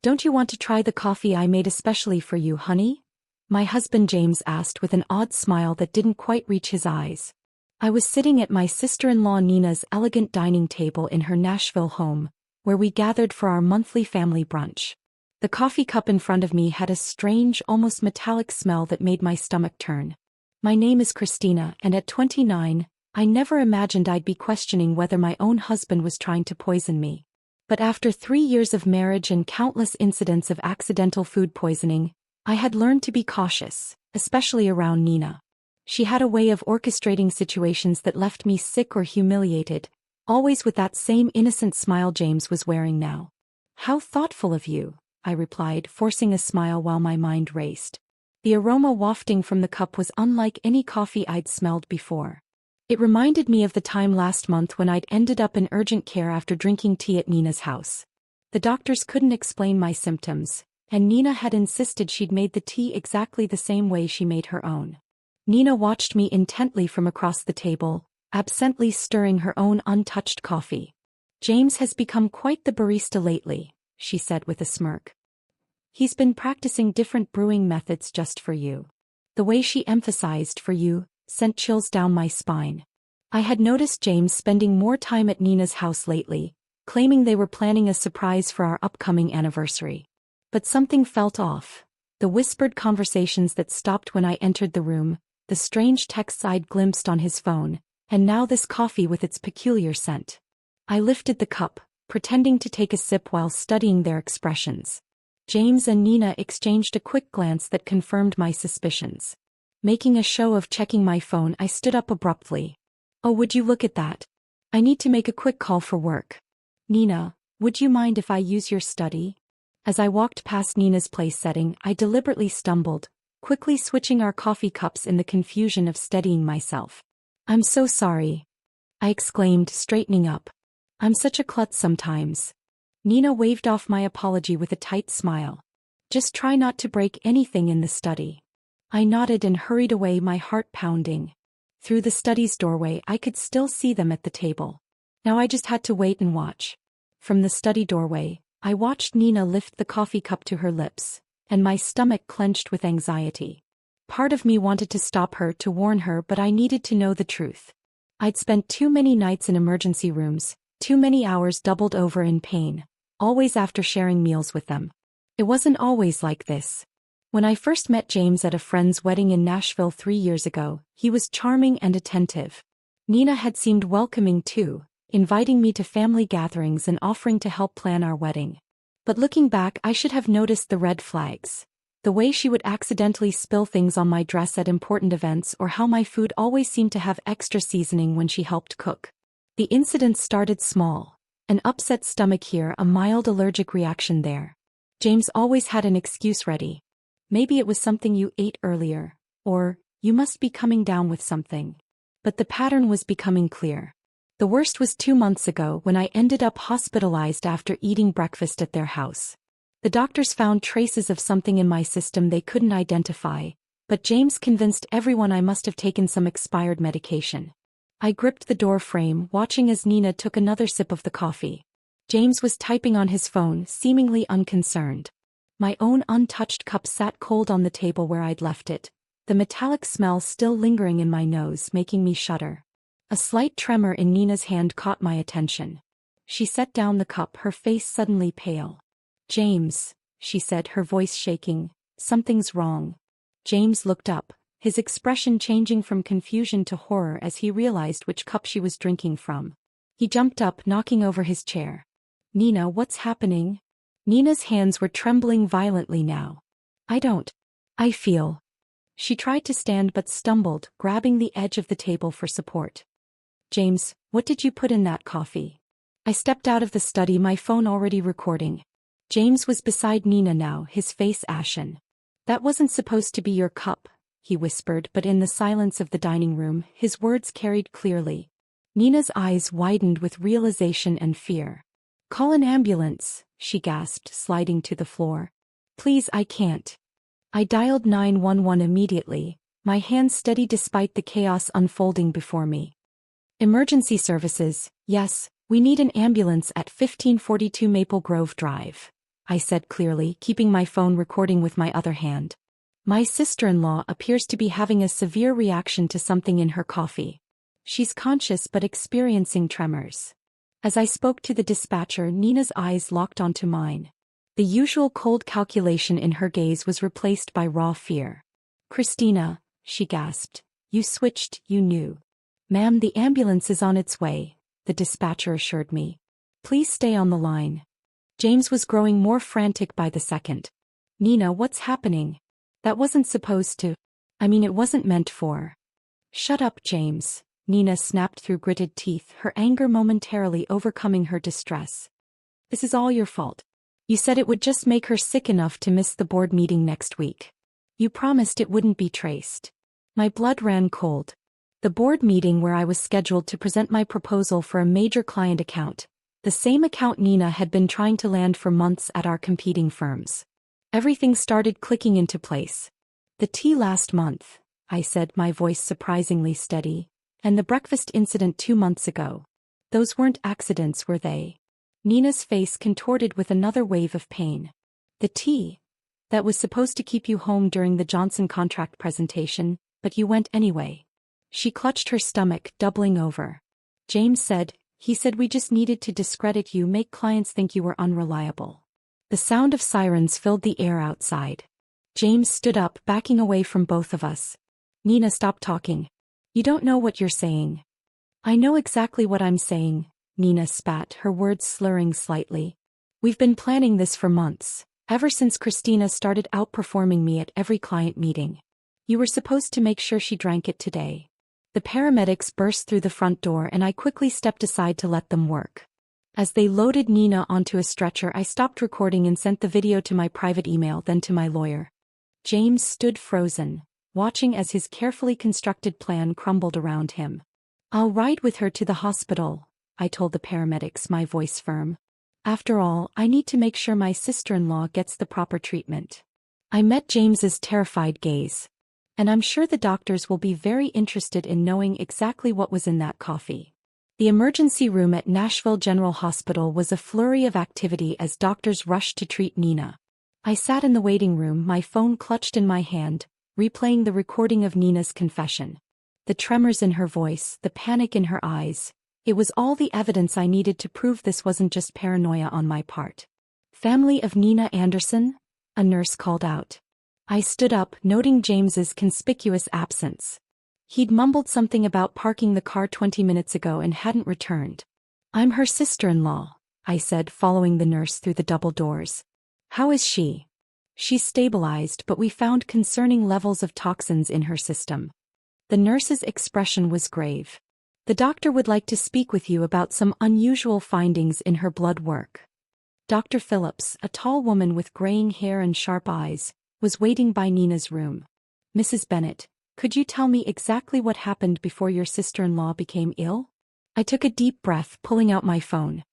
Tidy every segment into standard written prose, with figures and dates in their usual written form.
Don't you want to try the coffee I made especially for you, honey? My husband James asked with an odd smile that didn't quite reach his eyes. I was sitting at my sister-in-law Nina's elegant dining table in her Nashville home, where we gathered for our monthly family brunch. The coffee cup in front of me had a strange, almost metallic smell that made my stomach turn. My name is Christina, and at 29, I never imagined I'd be questioning whether my own husband was trying to poison me. But after 3 years of marriage and countless incidents of accidental food poisoning, I had learned to be cautious, especially around Nina. She had a way of orchestrating situations that left me sick or humiliated, always with that same innocent smile James was wearing now. "How thoughtful of you," I replied, forcing a smile while my mind raced. The aroma wafting from the cup was unlike any coffee I'd smelled before. It reminded me of the time last month when I'd ended up in urgent care after drinking tea at Nina's house. The doctors couldn't explain my symptoms, and Nina had insisted she'd made the tea exactly the same way she made her own. Nina watched me intently from across the table, absently stirring her own untouched coffee. "James has become quite the barista lately," she said with a smirk. "He's been practicing different brewing methods just for you." The way she emphasized "for you" sent chills down my spine. I had noticed James spending more time at Nina's house lately, claiming they were planning a surprise for our upcoming anniversary. But something felt off. The whispered conversations that stopped when I entered the room, the strange texts I'd glimpsed on his phone, and now this coffee with its peculiar scent. I lifted the cup, pretending to take a sip while studying their expressions. James and Nina exchanged a quick glance that confirmed my suspicions. Making a show of checking my phone, I stood up abruptly. "Oh, would you look at that? I need to make a quick call for work. Nina, would you mind if I use your study?" As I walked past Nina's place setting, I deliberately stumbled, quickly switching our coffee cups in the confusion of steadying myself. "I'm so sorry," I exclaimed, straightening up. "I'm such a klutz sometimes." Nina waved off my apology with a tight smile. "Just try not to break anything in the study." I nodded and hurried away, my heart pounding. Through the study's doorway I could still see them at the table. Now I just had to wait and watch. From the study doorway, I watched Nina lift the coffee cup to her lips, and my stomach clenched with anxiety. Part of me wanted to stop her, to warn her, but I needed to know the truth. I'd spent too many nights in emergency rooms, too many hours doubled over in pain, always after sharing meals with them. It wasn't always like this. When I first met James at a friend's wedding in Nashville 3 years ago, he was charming and attentive. Nina had seemed welcoming too, inviting me to family gatherings and offering to help plan our wedding. But looking back, I should have noticed the red flags. The way she would accidentally spill things on my dress at important events, or how my food always seemed to have extra seasoning when she helped cook. The incident started small. An upset stomach here, a mild allergic reaction there. James always had an excuse ready. "Maybe it was something you ate earlier," or "you must be coming down with something." But the pattern was becoming clear. The worst was 2 months ago when I ended up hospitalized after eating breakfast at their house. The doctors found traces of something in my system they couldn't identify, but James convinced everyone I must have taken some expired medication. I gripped the door frame, watching as Nina took another sip of the coffee. James was typing on his phone, seemingly unconcerned. My own untouched cup sat cold on the table where I'd left it, the metallic smell still lingering in my nose, making me shudder. A slight tremor in Nina's hand caught my attention. She set down the cup, her face suddenly pale. "James," she said, her voice shaking, "something's wrong." James looked up, his expression changing from confusion to horror as he realized which cup she was drinking from. He jumped up, knocking over his chair. "Nina, what's happening?" Nina's hands were trembling violently now. I feel." She tried to stand but stumbled, grabbing the edge of the table for support. "James, what did you put in that coffee?" I stepped out of the study, my phone already recording. James was beside Nina now, his face ashen. "That wasn't supposed to be your cup," he whispered, but in the silence of the dining room, his words carried clearly. Nina's eyes widened with realization and fear. "Call an ambulance," she gasped, sliding to the floor. "Please, I can't." I dialed 911 immediately, my hands steady despite the chaos unfolding before me. "Emergency services, yes, we need an ambulance at 1542 Maple Grove Drive." I said clearly, keeping my phone recording with my other hand. My sister-in-law appears to be having a severe reaction to something in her coffee. She's conscious but experiencing tremors. As I spoke to the dispatcher, Nina's eyes locked onto mine. The usual cold calculation in her gaze was replaced by raw fear. "Christina," she gasped. "You switched, you knew." "Ma'am, the ambulance is on its way," the dispatcher assured me. "Please stay on the line." James was growing more frantic by the second. "Nina, what's happening? That wasn't supposed to. It wasn't meant for." "Shut up, James," Nina snapped through gritted teeth, her anger momentarily overcoming her distress. "This is all your fault. You said it would just make her sick enough to miss the board meeting next week. You promised it wouldn't be traced." My blood ran cold. The board meeting where I was scheduled to present my proposal for a major client account, the same account Nina had been trying to land for months at our competing firms. Everything started clicking into place. "The tea last month," I said, my voice surprisingly steady, "and the breakfast incident 2 months ago. Those weren't accidents, were they?" Nina's face contorted with another wave of pain. "The tea? That was supposed to keep you home during the Johnson contract presentation, but you went anyway." She clutched her stomach, doubling over. "James said, he said we just needed to discredit you, make clients think you were unreliable." The sound of sirens filled the air outside. James stood up, backing away from both of us. "Nina, stop talking. You don't know what you're saying." "I know exactly what I'm saying," Nina spat, her words slurring slightly. "We've been planning this for months, ever since Christina started outperforming me at every client meeting. You were supposed to make sure she drank it today." The paramedics burst through the front door and I quickly stepped aside to let them work. As they loaded Nina onto a stretcher, I stopped recording and sent the video to my private email, then to my lawyer. James stood frozen, watching as his carefully constructed plan crumbled around him. "I'll ride with her to the hospital," I told the paramedics, my voice firm. "After all, I need to make sure my sister-in-law gets the proper treatment." I met James's terrified gaze. "And I'm sure the doctors will be very interested in knowing exactly what was in that coffee." The emergency room at Nashville General Hospital was a flurry of activity as doctors rushed to treat Nina. I sat in the waiting room, my phone clutched in my hand, replaying the recording of Nina's confession. The tremors in her voice, the panic in her eyes, it was all the evidence I needed to prove this wasn't just paranoia on my part. "Family of Nina Anderson?" a nurse called out. I stood up, noting James's conspicuous absence. He'd mumbled something about parking the car 20 minutes ago and hadn't returned. "I'm her sister-in-law," I said, following the nurse through the double doors. "How is she?" "She's stabilized, but we found concerning levels of toxins in her system." The nurse's expression was grave. "The doctor would like to speak with you about some unusual findings in her blood work." Dr. Phillips, a tall woman with graying hair and sharp eyes, was waiting by Nina's room. "Mrs. Bennett, could you tell me exactly what happened before your sister-in-law became ill?" I took a deep breath, pulling out my phone.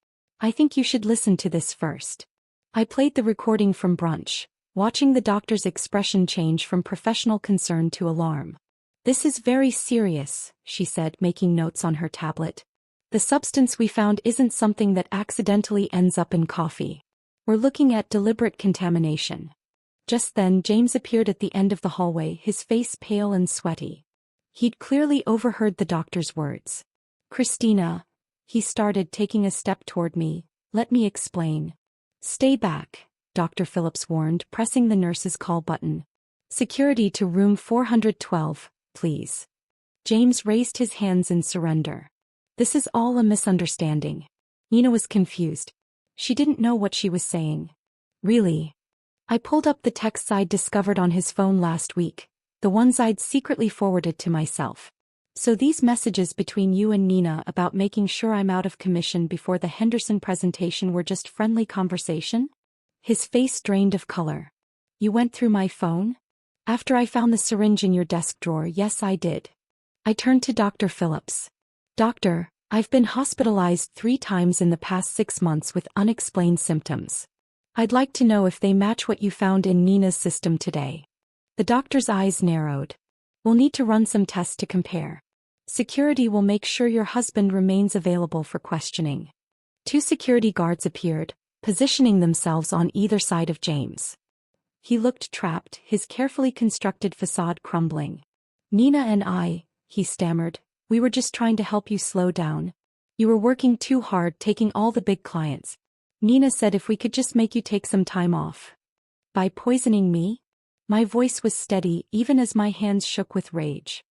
"I think you should listen to this first." I played the recording from brunch, watching the doctor's expression change from professional concern to alarm. "This is very serious," she said, making notes on her tablet. "The substance we found isn't something that accidentally ends up in coffee. We're looking at deliberate contamination." Just then James appeared at the end of the hallway, his face pale and sweaty. He'd clearly overheard the doctor's words. "Christina," he started, taking a step toward me. "Let me explain." "Stay back," Dr. Phillips warned, pressing the nurse's call button. "Security to room 412, please." James raised his hands in surrender. "This is all a misunderstanding." Nina was confused. She didn't know what she was saying. "Really?" I pulled up the texts I'd discovered on his phone last week, the ones I'd secretly forwarded to myself. "So these messages between you and Nina about making sure I'm out of commission before the Henderson presentation were just friendly conversation?" His face drained of color. "You went through my phone?" "After I found the syringe in your desk drawer, yes I did." I turned to Dr. Phillips. "Doctor, I've been hospitalized 3 times in the past 6 months with unexplained symptoms. I'd like to know if they match what you found in Nina's system today." The doctor's eyes narrowed. "We'll need to run some tests to compare. Security will make sure your husband remains available for questioning." 2 security guards appeared, positioning themselves on either side of James. He looked trapped, his carefully constructed facade crumbling. "Nina and I," he stammered, "we were just trying to help you slow down. You were working too hard, taking all the big clients. Nina said if we could just make you take some time off." "By poisoning me?" My voice was steady even as my hands shook with rage.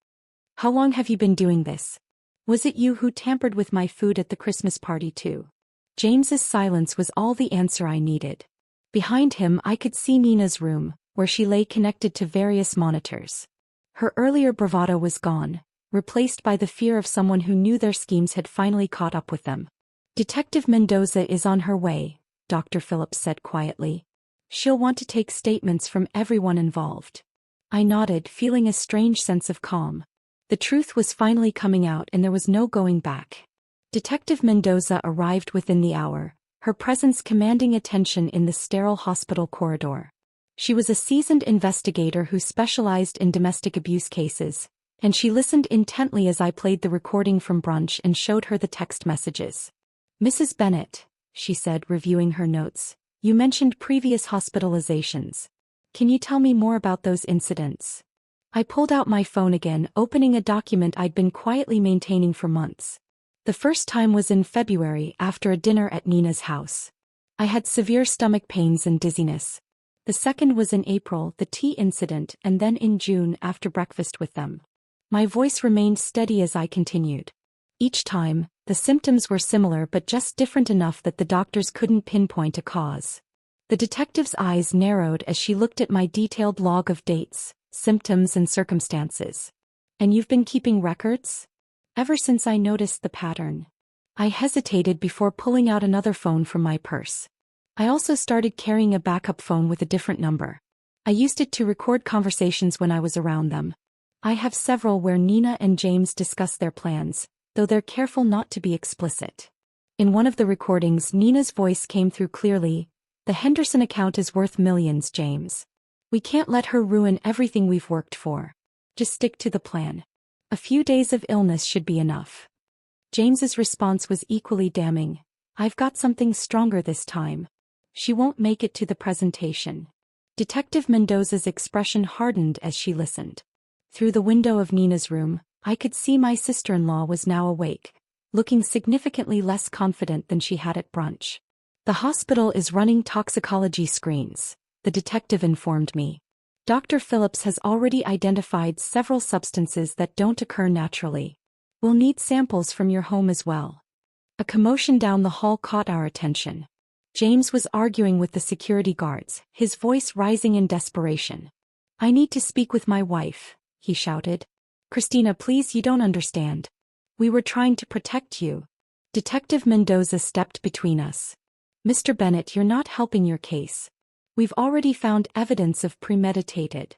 "How long have you been doing this? Was it you who tampered with my food at the Christmas party too?" James's silence was all the answer I needed. Behind him I could see Nina's room, where she lay connected to various monitors. Her earlier bravado was gone, replaced by the fear of someone who knew their schemes had finally caught up with them. "Detective Mendoza is on her way," Dr. Phillips said quietly. "She'll want to take statements from everyone involved." I nodded, feeling a strange sense of calm. The truth was finally coming out and there was no going back. Detective Mendoza arrived within the hour, her presence commanding attention in the sterile hospital corridor. She was a seasoned investigator who specialized in domestic abuse cases, and she listened intently as I played the recording from brunch and showed her the text messages. "Mrs. Bennett," she said, reviewing her notes, "you mentioned previous hospitalizations. Can you tell me more about those incidents?" I pulled out my phone again, opening a document I'd been quietly maintaining for months. The first time was in February after a dinner at Nina's house. I had severe stomach pains and dizziness. The second was in April, the tea incident, and then in June after breakfast with them. My voice remained steady as I continued. Each time, the symptoms were similar but just different enough that the doctors couldn't pinpoint a cause. The detective's eyes narrowed as she looked at my detailed log of dates, symptoms and circumstances. "And you've been keeping records?" "Ever since I noticed the pattern." I hesitated before pulling out another phone from my purse. I also started carrying a backup phone with a different number. I used it to record conversations when I was around them. I have several where Nina and James discuss their plans, though they're careful not to be explicit. In one of the recordings, Nina's voice came through clearly. "The Henderson account is worth millions, James. We can't let her ruin everything we've worked for. Just stick to the plan. A few days of illness should be enough." James's response was equally damning. "I've got something stronger this time. She won't make it to the presentation." Detective Mendoza's expression hardened as she listened. Through the window of Nina's room, I could see my sister-in-law was now awake, looking significantly less confident than she had at brunch. "The hospital is running toxicology screens," the detective informed me. "Dr. Phillips has already identified several substances that don't occur naturally. We'll need samples from your home as well." A commotion down the hall caught our attention. James was arguing with the security guards, his voice rising in desperation. "I need to speak with my wife," he shouted. "Christina, please, you don't understand. We were trying to protect you." Detective Mendoza stepped between us. "Mr. Bennett, you're not helping your case. We've already found evidence of premeditated."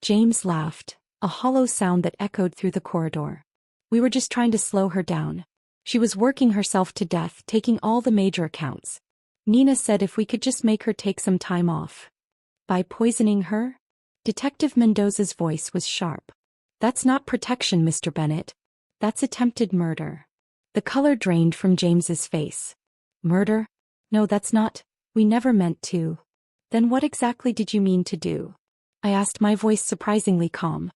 James laughed, a hollow sound that echoed through the corridor. "We were just trying to slow her down. She was working herself to death, taking all the major accounts. Nina said if we could just make her take some time off." "By poisoning her?" Detective Mendoza's voice was sharp. "That's not protection, Mr. Bennett. That's attempted murder." The color drained from James's face. "Murder? No, that's not. We never meant to." "Then what exactly did you mean to do?" I asked, my voice surprisingly calm.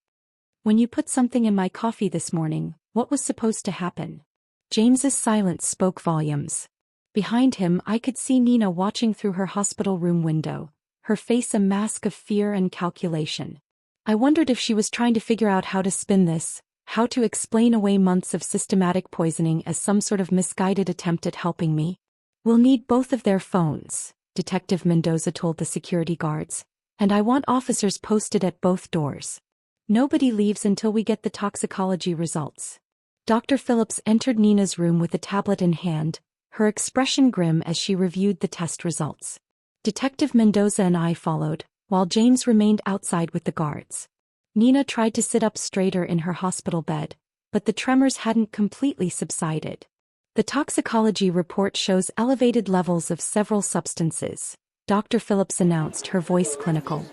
"When you put something in my coffee this morning, what was supposed to happen?" James's silence spoke volumes. Behind him I could see Nina watching through her hospital room window, her face a mask of fear and calculation. I wondered if she was trying to figure out how to spin this, how to explain away months of systematic poisoning as some sort of misguided attempt at helping me. "We'll need both of their phones," Detective Mendoza told the security guards, "and I want officers posted at both doors. Nobody leaves until we get the toxicology results." Dr. Phillips entered Nina's room with a tablet in hand, her expression grim as she reviewed the test results. Detective Mendoza and I followed, while James remained outside with the guards. Nina tried to sit up straighter in her hospital bed, but the tremors hadn't completely subsided. "The toxicology report shows elevated levels of several substances," Dr. Phillips announced, her voice clinical.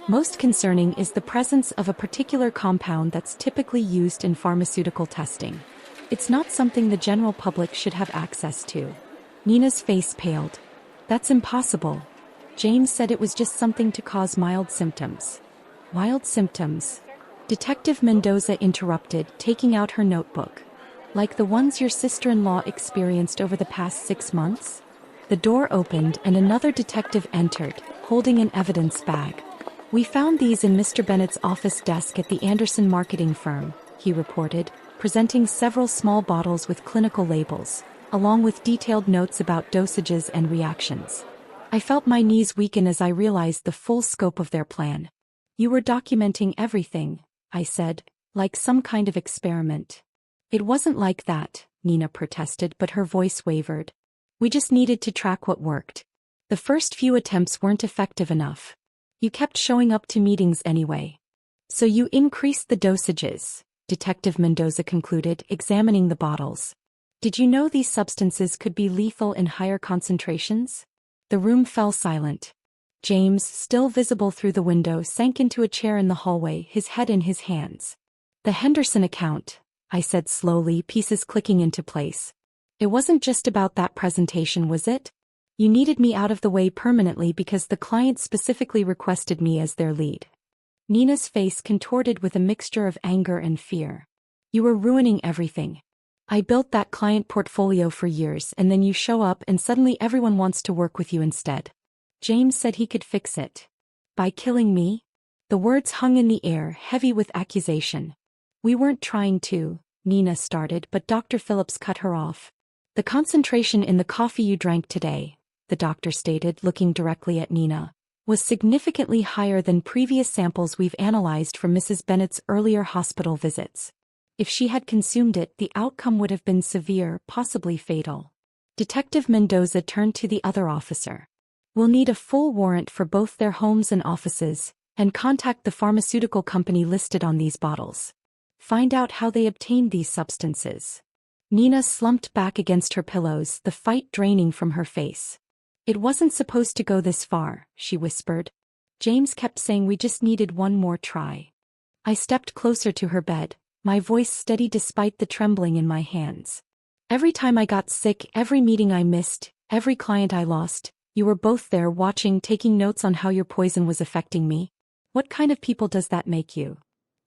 "Most concerning is the presence of a particular compound that's typically used in pharmaceutical testing. It's not something the general public should have access to." Nina's face paled. That's impossible. James said it was just something to cause mild symptoms. Mild symptoms? Detective Mendoza interrupted, taking out her notebook. Like the ones your sister-in-law experienced over the past 6 months? The door opened and another detective entered, holding an evidence bag. We found these in Mr. Bennett's office desk at the Anderson marketing firm, he reported, presenting several small bottles with clinical labels, along with detailed notes about dosages and reactions. I felt my knees weaken as I realized the full scope of their plan. You were documenting everything, I said, like some kind of experiment. It wasn't like that, Nina protested, but her voice wavered. We just needed to track what worked. The first few attempts weren't effective enough. You kept showing up to meetings anyway. So you increased the dosages, Detective Mendoza concluded, examining the bottles. Did you know these substances could be lethal in higher concentrations? The room fell silent. James, still visible through the window, sank into a chair in the hallway, his head in his hands. The Henderson account, I said slowly, pieces clicking into place. It wasn't just about that presentation, was it? You needed me out of the way permanently because the client specifically requested me as their lead. Nina's face contorted with a mixture of anger and fear. You were ruining everything. I built that client portfolio for years, and then you show up and suddenly everyone wants to work with you instead. James said he could fix it. By killing me? The words hung in the air, heavy with accusation. We weren't trying to, Nina started, but Dr. Phillips cut her off. The concentration in the coffee you drank today, the doctor stated, looking directly at Nina, was significantly higher than previous samples we've analyzed from Mrs. Bennett's earlier hospital visits. If she had consumed it, the outcome would have been severe, possibly fatal. Detective Mendoza turned to the other officer. We'll need a full warrant for both their homes and offices, and contact the pharmaceutical company listed on these bottles. Find out how they obtained these substances. Nina slumped back against her pillows, the fight draining from her face. It wasn't supposed to go this far, she whispered. James kept saying we just needed one more try. I stepped closer to her bed, my voice steady despite the trembling in my hands. Every time I got sick, every meeting I missed, every client I lost, you were both there watching, taking notes on how your poison was affecting me. What kind of people does that make you?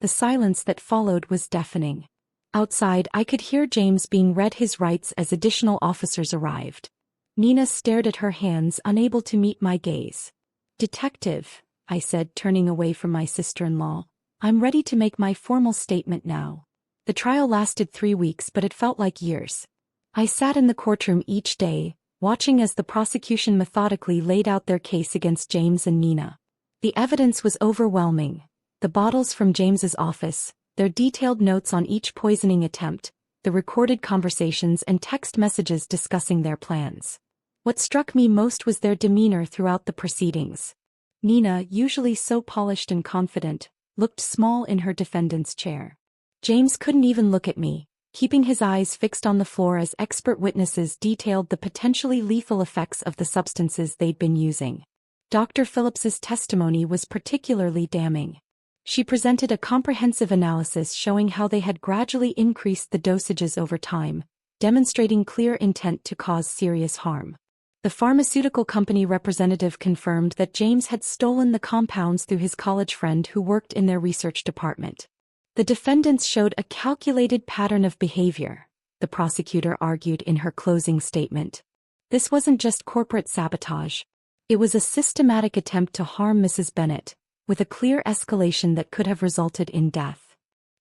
The silence that followed was deafening. Outside, I could hear James being read his rights as additional officers arrived. Nina stared at her hands, unable to meet my gaze. Detective, I said, turning away from my sister-in-law, I'm ready to make my formal statement now. The trial lasted 3 weeks, but it felt like years. I sat in the courtroom each day, watching as the prosecution methodically laid out their case against James and Nina. The evidence was overwhelming. The bottles from James's office, their detailed notes on each poisoning attempt, the recorded conversations and text messages discussing their plans. What struck me most was their demeanor throughout the proceedings. Nina, usually so polished and confident, looked small in her defendant's chair. James couldn't even look at me, keeping his eyes fixed on the floor as expert witnesses detailed the potentially lethal effects of the substances they'd been using. Dr. Phillips's testimony was particularly damning. She presented a comprehensive analysis showing how they had gradually increased the dosages over time, demonstrating clear intent to cause serious harm. The pharmaceutical company representative confirmed that James had stolen the compounds through his college friend who worked in their research department. The defendants showed a calculated pattern of behavior, the prosecutor argued in her closing statement. This wasn't just corporate sabotage. It was a systematic attempt to harm Mrs. Bennett, with a clear escalation that could have resulted in death.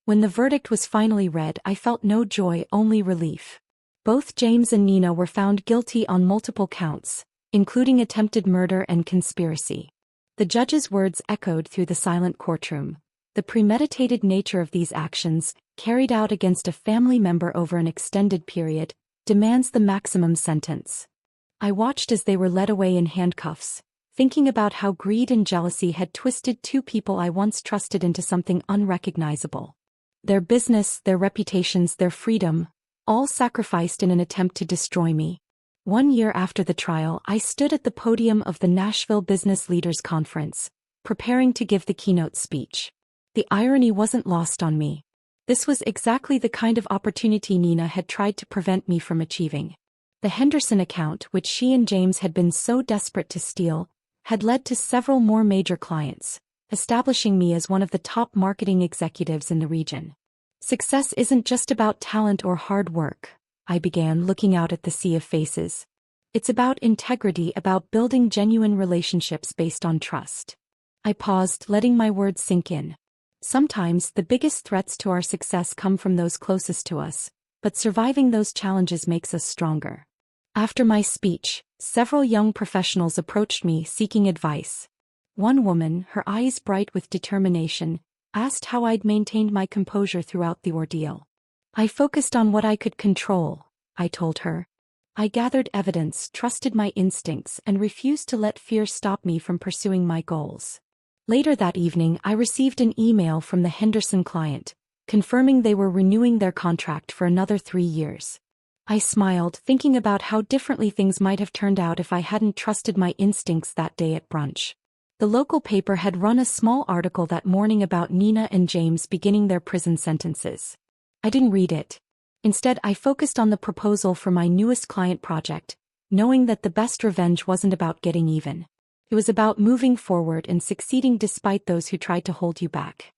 When the verdict was finally read, I felt no joy, only relief. Both James and Nina were found guilty on multiple counts, including attempted murder and conspiracy. The judge's words echoed through the silent courtroom. The premeditated nature of these actions, carried out against a family member over an extended period, demands the maximum sentence. I watched as they were led away in handcuffs, thinking about how greed and jealousy had twisted two people I once trusted into something unrecognizable. Their business, their reputations, their freedom, all sacrificed in an attempt to destroy me. 1 year after the trial, I stood at the podium of the Nashville Business Leaders Conference, preparing to give the keynote speech. The irony wasn't lost on me. This was exactly the kind of opportunity Nina had tried to prevent me from achieving. The Henderson account, which she and James had been so desperate to steal, had led to several more major clients, establishing me as one of the top marketing executives in the region. Success isn't just about talent or hard work, I began, looking out at the sea of faces. It's about integrity, about building genuine relationships based on trust. I paused, letting my words sink in. Sometimes the biggest threats to our success come from those closest to us, but surviving those challenges makes us stronger. After my speech, several young professionals approached me seeking advice. One woman, her eyes bright with determination, asked how I'd maintained my composure throughout the ordeal. I focused on what I could control, I told her. I gathered evidence, trusted my instincts, and refused to let fear stop me from pursuing my goals. Later that evening, I received an email from the Henderson client, confirming they were renewing their contract for another 3 years. I smiled, thinking about how differently things might have turned out if I hadn't trusted my instincts that day at brunch. The local paper had run a small article that morning about Nina and James beginning their prison sentences. I didn't read it. Instead, I focused on the proposal for my newest client project, knowing that the best revenge wasn't about getting even. It was about moving forward and succeeding despite those who tried to hold you back.